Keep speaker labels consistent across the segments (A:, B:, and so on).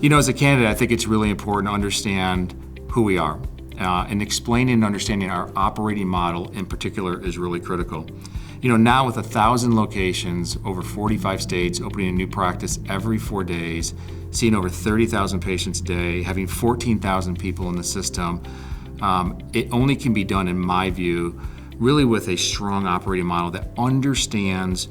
A: As a candidate, I think it's really important to understand who we are. And explaining and understanding our operating model in particular is really critical. Now with 1,000 locations, over 45 states, opening a new practice every 4 days, seeing over 30,000 patients a day, having 14,000 people in the system, it only can be done, in my view, really with a strong operating model that understands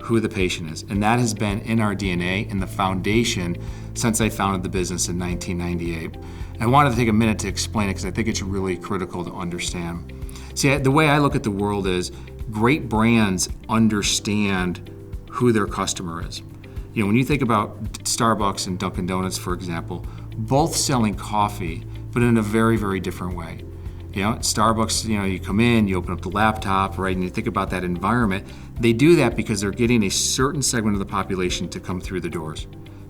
A: who the patient is. And that has been in our DNA and the foundation since I founded the business in 1998. I wanted to take a minute to explain it because I think it's really critical to understand. See, the way I look at the world is great brands understand who their customer is. When you think about Starbucks and Dunkin' Donuts, for example, both selling coffee, but in a very, very different way. At Starbucks, you come in, you open up the laptop, right, and you think about that environment. They do that because they're getting a certain segment of the population to come through the doors.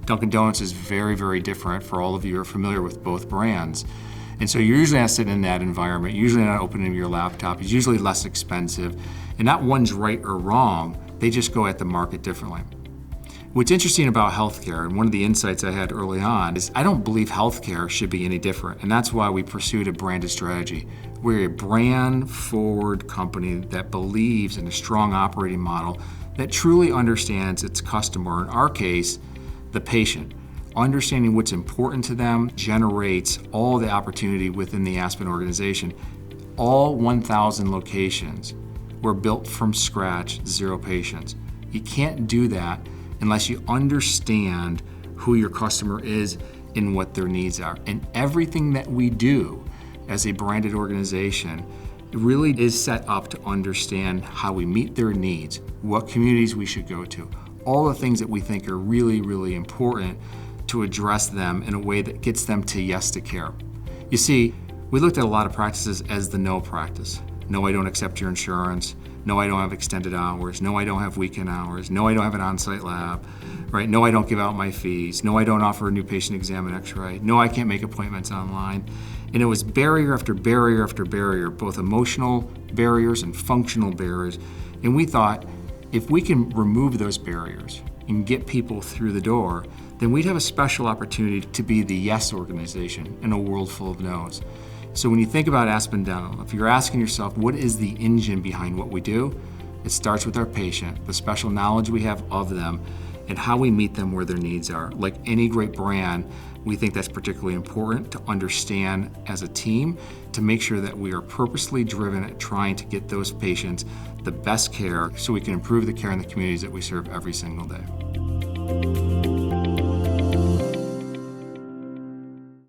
A: Dunkin' Donuts is very, very different for all of you who are familiar with both brands. And so you're usually not sitting in that environment, usually not opening your laptop, it's usually less expensive, and not one's right or wrong, they just go at the market differently. What's interesting about healthcare, and one of the insights I had early on, is I don't believe healthcare should be any different, and that's why we pursued a branded strategy. We're a brand-forward company that believes in a strong operating model that truly understands its customer, in our case, the patient. Understanding what's important to them generates all the opportunity within the Aspen organization. All 1,000 locations were built from scratch, 0 patients. You can't do that unless you understand who your customer is and what their needs are. And everything that we do as a branded organization really is set up to understand how we meet their needs, what communities we should go to, all the things that we think are really, really important to address them in a way that gets them to yes to care. You see, we looked at a lot of practices as the no practice. No, I don't accept your insurance. No, I don't have extended hours. No, I don't have weekend hours. No, I don't have an on-site lab. Right? No, I don't give out my fees. No, I don't offer a new patient exam and x-ray. No, I can't make appointments online. And it was barrier after barrier after barrier, both emotional barriers and functional barriers. And we thought, if we can remove those barriers and get people through the door, then we'd have a special opportunity to be the yes organization in a world full of no's. So when you think about Aspen Dental, if you're asking yourself, what is the engine behind what we do? It starts with our patient, the special knowledge we have of them, and how we meet them where their needs are. Like any great brand, we think that's particularly important to understand as a team to make sure that we are purposely driven at trying to get those patients the best care so we can improve the care in the communities that we serve every single day.